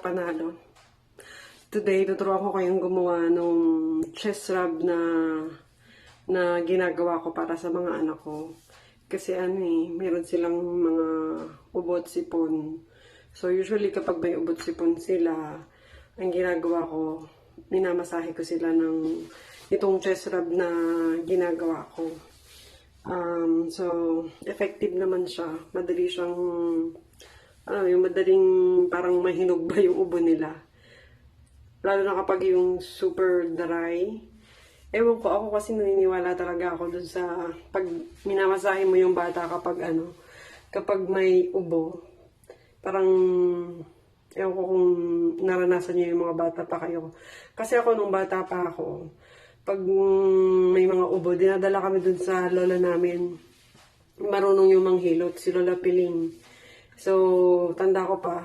panalo. Today, tuturuan ko kayong gumawa ng chest rub na ginagawa ko para sa mga anak ko. Kasi meron silang mga ubot sipon. So, usually kapag may ubot sipon sila, ang ginagawa ko, minamasahe ko sila ng itong chest rub na ginagawa ko. So, effective naman siya. Madali siyang, yung madaling parang mahinog ba yung ubo nila. Lalo na kapag yung super dry. Ewan ko, ako kasi naniniwala talaga ako dun sa pag minamasahe mo yung bata kapag may ubo. Parang, ewan ko kung naranasan niyo yung mga bata pa kayo. Kasi ako nung bata pa ako, pag may mga ubo, dinadala kami dun sa lola namin. Marunong yung manghilot, si Lola Piling. So, tanda ko pa.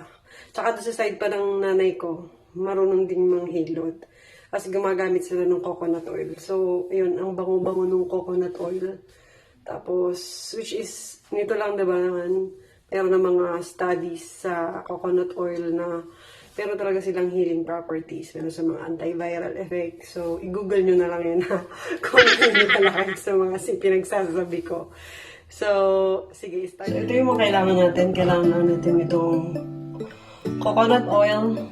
Tsaka doon sa side pa ng nanay ko, marunong ding manghilot. Kasi gumagamit sila ng coconut oil. So, ayun, ang bango-bango ng coconut oil. Tapos, which is, nito lang diba naman, meron na mga studies sa coconut oil na pero talaga silang healing properties. Meron sa mga antiviral effects. So, i-google nyo na lang yun ha. Kung hindi pala kayo sa mga pinagsasabi ko. So, sige, start. So, ito yung mga kailangan natin. Kailangan lang natin itong coconut oil.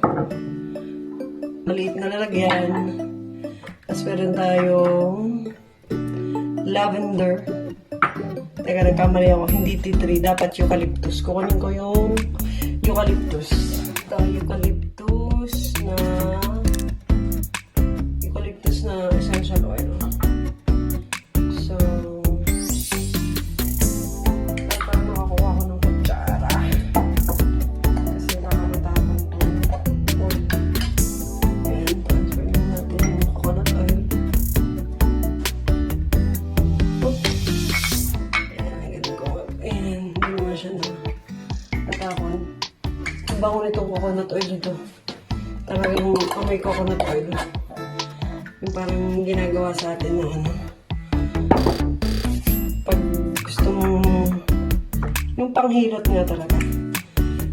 Maliit na lalagyan. Tapos meron tayong lavender. Teka, nagkamali ako. Hindi tea tree. Dapat eucalyptus. Kukunin ko yung eucalyptus. Ito ang eucalyptus na essential oil. So, parang makakuha ko ng kutsara. Kasi baka matapon itong oil. Ayan, transfer natin yung coconut oil. Ayan, ganun ko. Ayan, hindi naman siya na matapon. Ang bango nitong coconut oil dito. Talagang amoy coconut oil. Yung parang ginagawa sa atin na pag gusto mo yung panghilot nga talaga.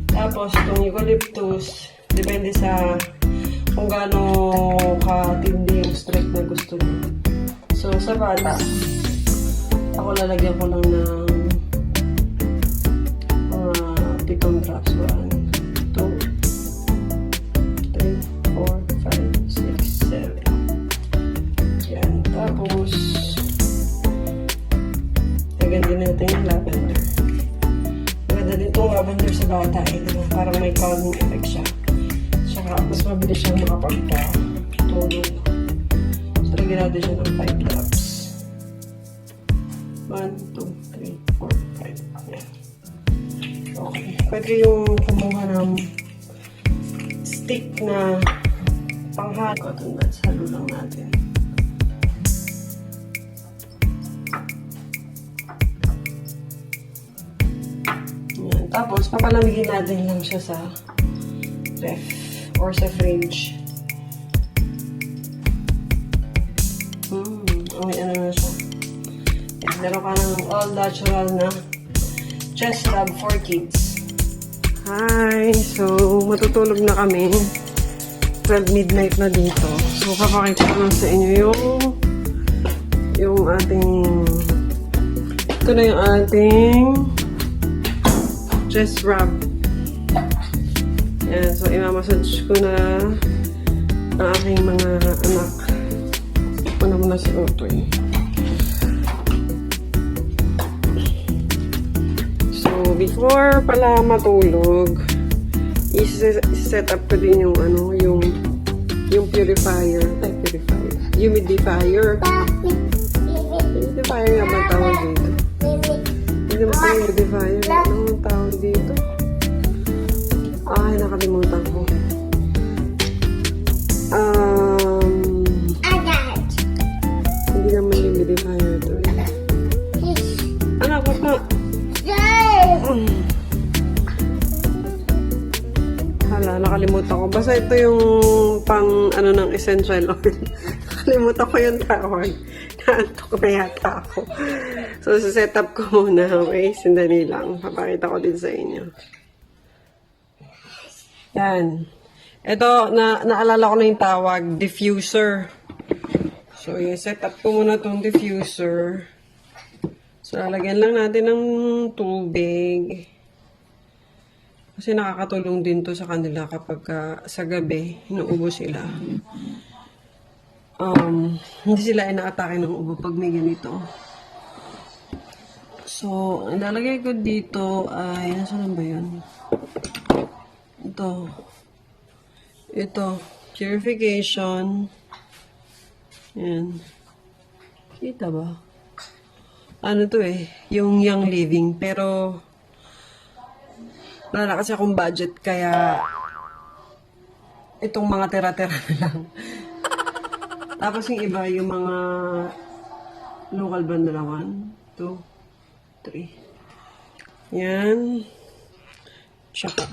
Tapos itong eucalyptus, depende sa kung gaano katindi yung strength na gusto mo. So sa bata, ako lalagyan ko lang ng mga 7 drops. 1, 2, 3, 4, 5, 6, 7. Tapos, lagyan din natin yung lavender. Maganda din itong lavender sa bata parang may calming effect siya. Saka, mas mabilis siyang makapagpa-tulog. So, lagyan natin siya ng 5 drops. 1, 2, 3, 4, 5. Yan. Okay. Pwede yung kumuha ng stick na panghalo. Cotton buds, halo lang natin. Tapos, papalamigin natin lang siya sa ref or sa fridge. May na siya. Meron ka ng all natural na chest rub for kids. Hi! So, matutulog na kami. 12 midnight na dito. So, kapakita ko lang sa inyo yung ating ito na yung ating chest rub. Yan. So, imamassage ko na ang aking mga anak. Una muna si Otoy. So, before pala matulog, i-set up ko din yung yung purifier. Ay, purifier. Humidifier. Humidifier nga ba tawag dito? Hindi mo pa yung humidifier. Anong tawag dito? Ay, nakalimutan ko. Hindi naman yung humidifier ito. Anak, wag na. Hala, nakalimutan ko. Basta ito yung pang ng essential oil. Nakalimutan ko yung tawag. Naantok na yata ako. So, set up ko muna. Okay, sandali lang. Papakita ko din sa inyo. Yan. Ito, naalala ko na yung tawag, diffuser. So, set up ko muna tong diffuser. So, lalagyan lang natin ng tubig. Kasi nakakatulong din to sa kanila kapag sa gabi, inuubo sila. Hindi sila inaatake ng ubo pag may ganito. So, ang lalagay ko dito ay, nasaan ba yun? Ito, purification. Yan. Kita ba? Ano to yung Young Living. Pero, wala na kasi akong budget, kaya itong mga tira-tira na lang. Tapos yung iba, yung mga local brand na lang. 1, 2, 3. Yan. Tsaka,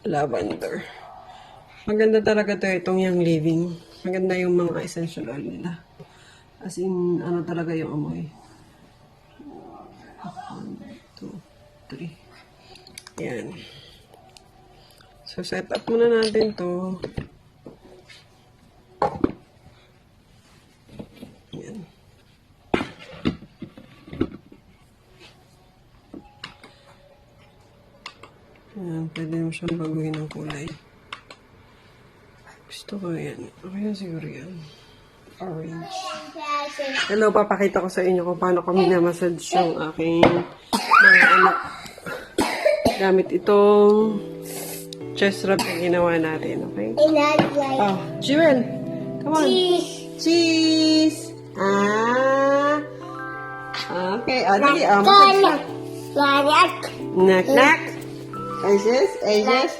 lavender. Maganda talaga to itong Young Living. Maganda yung mga essential oil nila. As in, ano talaga yung amoy. 1, 2, 3. Yan. So, set up muna natin to. Yan. Yan. Pwede mo siyang baguhin ng kulay. Gusto ko yan. Okay siguro yan. Orange. Hello, papakita ko sa inyo kung paano ko minamassage yung aking mga anak. Gamit itong chest rub na ginawa natin, okay? Oh, Jewel, come on. Cheese! Ah! Okay, dali, massage na. Knock. Ages. Knock.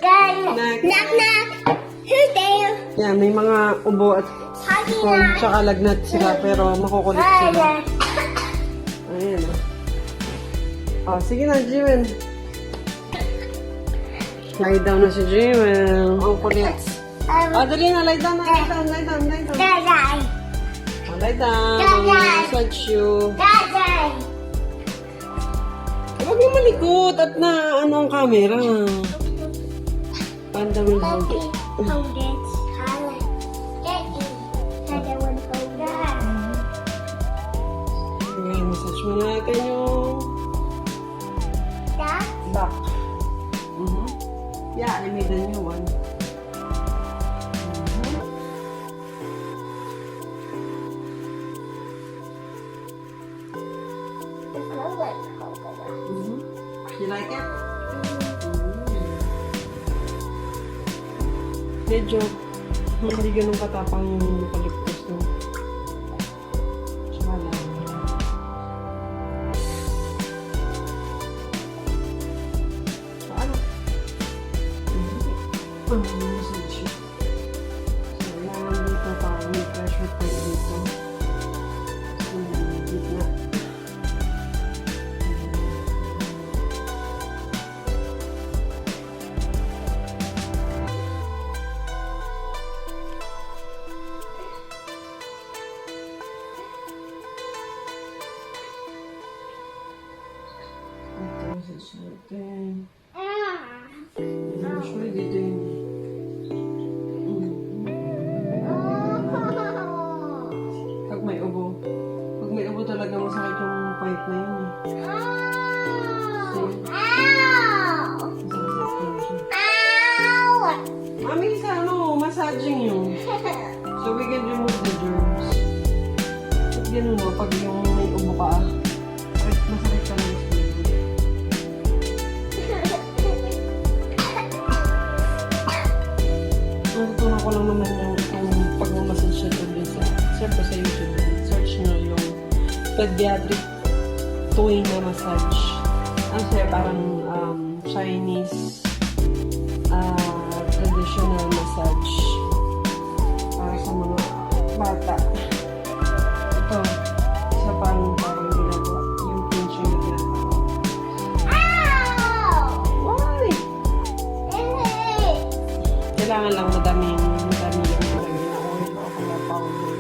Who's there? Yan, may mga ubo at cold tsaka lagnat sila, pero makukulit sila. Ayan, oh, sige na, Jewel. Lie down na si Jewel. Ang kulit. Dali na, lie down. Lie down. Massage you. Huwag mo malikot at na ano ang camera. Panda mo lang. Hold it. Okay, massage mo natin yung back. Yeah, I made a new one. You like it? Medyo hindi ganun katapang yung eucalyptus no. Tsaka lang. Paano? Massage siya. So, yan dito parang may pressure point dito. So, gitna. Natin. Usually dito yun. Pag may ubo. Pag may ubo talaga masakit yung point na yun Mami, sa massaging yun. So we can remove the germs. At ganun pag yung may ubo ka, masakit talaga. Natutunan ko lang naman yung pag-massage siya doon siyempre sa YouTube. Search nyo yung pediatric toy na massage. Ano siya, parang Chinese traditional massage para sa mga bata. Ito, isa parang ginagawa. Yung pinching na ginagawa. Why? Kailangan lang madami lang talaga na oil o kaya powder.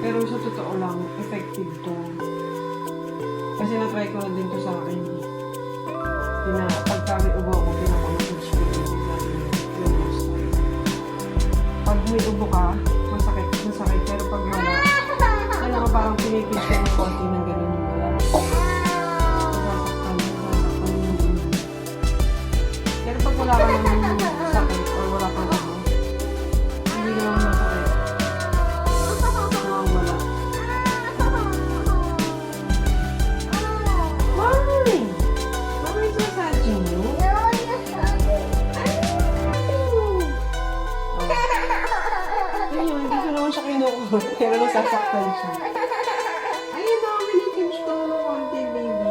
Pero sa totoo lang, effective to. Kasi na-try ko na din to sa akin. Pagka may ubo ako, pinapamassage ko yung style. may ubo ka, masakit. Pero pag wala, kaya ka parang pinipis ka ng konti ng ganun yung wala. Nasasaktan yung ulo. Pero pag wala ka naman sakit or wala kang ubo, hindi naman masakit. Wala. Why? Why is massaging you? Ayun, hindi ko naman siya kinukuha. Pero nasasaktan siya. Ayun, dami ni pinch ko ng konti, baby.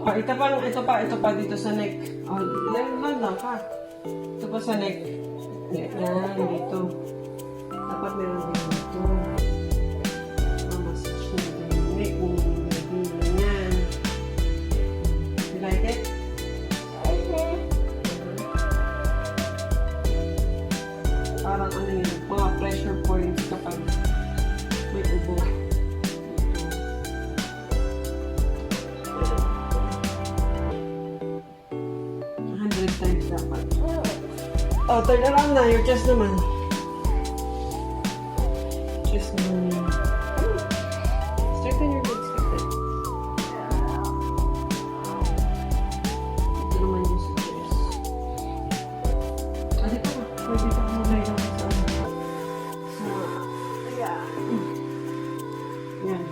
Oh, ito pa dito sa neck. Oh, lang ka. Ito pa sa neck. Yan, dito. Dapat meron din dito. Mamasage na yung neck. Yan. You like it? Parang ano yun, mga pressure points kapag may ubo. 100 times dapat. Oh, turn around na. Your chest naman. Chest naman. Straighten your legs kapit. Ito naman yung sa chest. Ah, dito ka. Pwede ka kumulay lang sa ano. Ayan. Yan.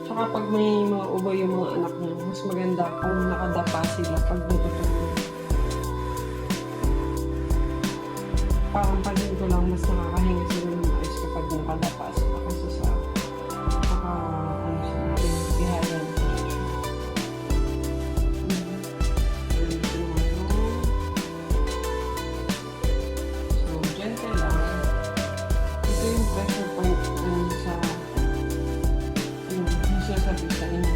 Tsaka pag may mga ubo yung mga anak niya, mas maganda kung nakadapa sila pag natutulog. Parang pagin ko lang mas nakakahinga sila ng ayos kapag nakadapa sila kasi sa ano sila, bihaya na position. So, gentle lang. Ito yung pressure point dun sa yung sasabi sa inyo.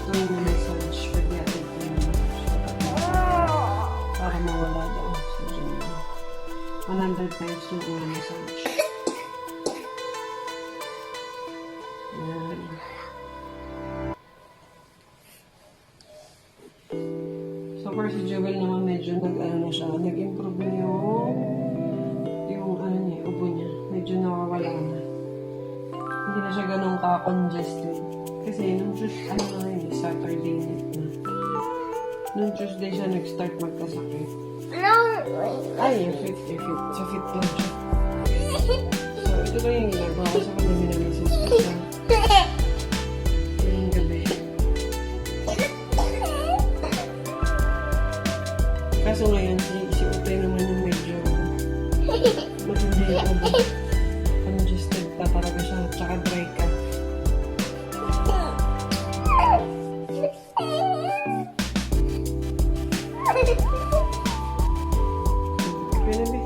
Tuwing na massage, pwede natin yung para mawala daw. 100 times yung una massage. Ayan. So far si Jewel naman medyo nag-improve na yung ano niya, ubo niya. Medyo nawawala na. Hindi na siya ganun ka-congested. Kasi nung Saturday night na. Nung Tuesday siya nag-start magkasakit. Ay, yung fit. Sa fit lang siya. So, ito lang yung ginagawa ko sa kanya. Minamisis ko siya. Ngayong gabi. Kaso ngayon, si Utay naman yung medyo matindi yung ubo. Congested pa talaga siya. Tsaka dry ka. Pwede ba?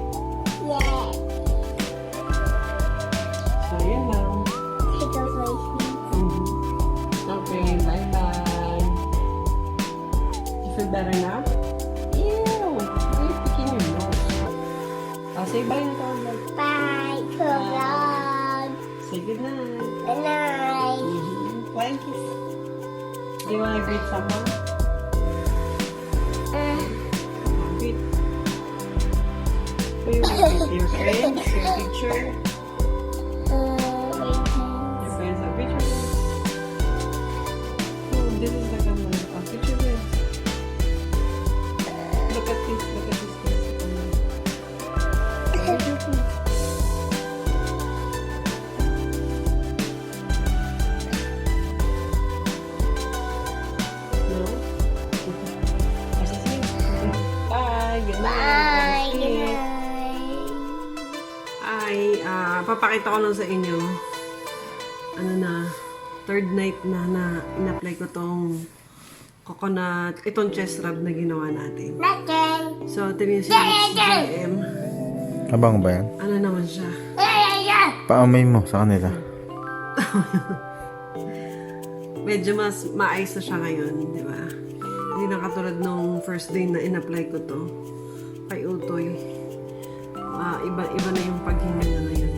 So, yun lang. Okay, bye-bye. You feel better now? Ew! Why are you picking your nose? Say bye na to. Bye, vlog. Say goodnight. Good night. Thank you. Do you want to greet someone? Greet. Who you want to greet? Your friends? Your teacher? Your friends have pictures? Oh, this is the camera. Oh, picture this. Look at this. Look at this. Picture please. No? Basta sige. Bye. Good night. Bye. Good Sleep. night. Ay, papakita ko lang sa inyo. Ano na, third night na in-apply ko tong coconut, itong chest rub na ginawa natin. Nothing. So, tingnan si GM. Abang ba yan? Ano naman siya? Paamay mo sa kanila. Medyo mas maayos na siya ngayon, di ba? Hindi na katulad nung first day na in-apply ko to kay Utoy. iba na yung paghinga niya na yun.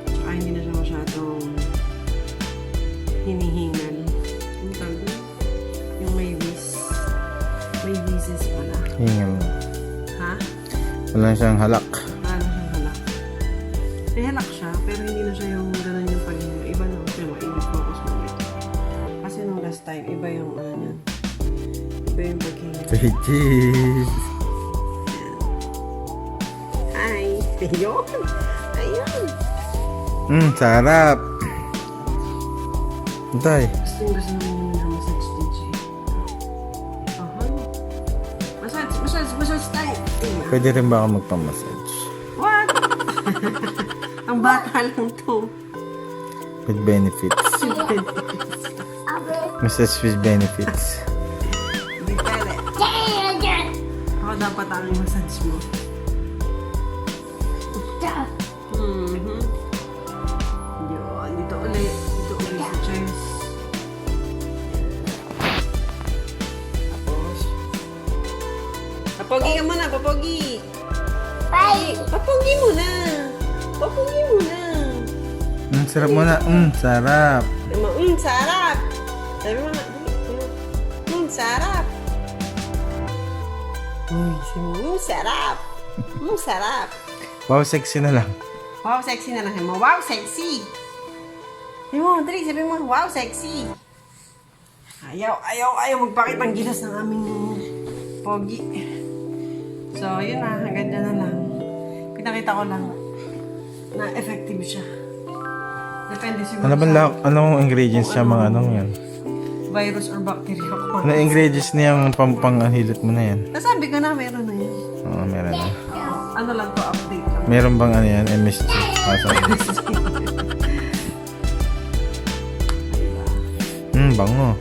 Tsaka hindi na siya masyadong hinihingal. Yung tawag doon? Yung may wheezes pala. Hingal. Ha? Wala siyang halak. Paano siyang halak? May halak siya, pero hindi na siya yung ganun yung paghinga. Iba na siya, mainit focus mo dito. Kasi nung last time, iba yung ano niyan. Iba yung paghinga. Say cheese. Ay! Ayun! Ayun! Sarap. Tay. Gusto naman yun na massage din siya. Aha. Massage tayo! Tingnan. Pwede rin ba ako magpamassage? What? Ang bata lang to. With benefits. Massage with benefits. Hindi pwede. Ako dapat ang massage mo. Mhm. Yun. Dito ulit. Dito ulit sa chest. Tapos. Papogi ka muna. Papogi. Bye. Papogi muna. Papogi muna. Sarap muna. Sarap. Sarap. Sabi mo nga. Sarap. Uy, sabi mo, sarap. Sarap. Wow, sexy na lang. Wow, sexy na lang. Sabi mo, wow, sexy. Sabi mo, dali, sabi mo, wow, sexy. Ayaw magpakita ng gilas ng aming pogi. So, yun na, hanggang dyan na lang. Pinakita ko lang na effective siya. Depende siguro Ano ba anong ingredients siya mga anong yan? virus or bacteria ko. Ano ingredients niya yung pampanghilit mo na yan? Nasabi ko na, meron na yan. Oo, meron na. Ano lang to, update lang. Meron bang ano yan? MSG? Bango.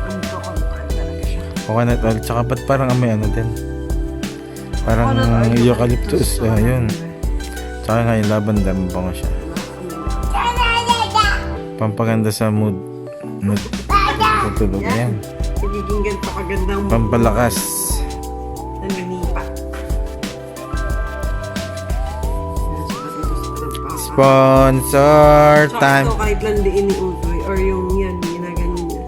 Ang coconut talaga siya. Coconut oil. Tsaka ba't parang amoy ano din? Parang Coconut oil, eucalyptus. Yun. Tsaka nga yung lavender, mabango siya. Pampaganda sa mood. Tutulog yan. Pagiging ganito kagandang Pampalakas. naninipa. Sponsor time. So, kahit lang diin ni Utoy or yung yan, ginaganon niya.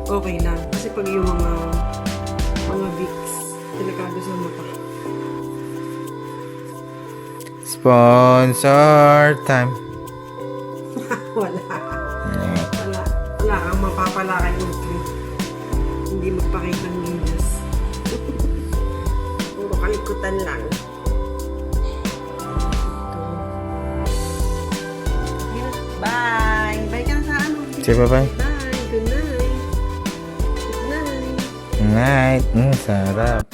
Okay lang. Kasi pag yung mga Vicks, delikado sa mata. Sponsor time. Wala kang mapapala kay Utoy. Hindi magpakita ng gilas. Puro kalikutan lang. Okay na. Bye! Bye ka na sa ano? Say bye-bye. Bye! Good night! Good night! Night. Sarap.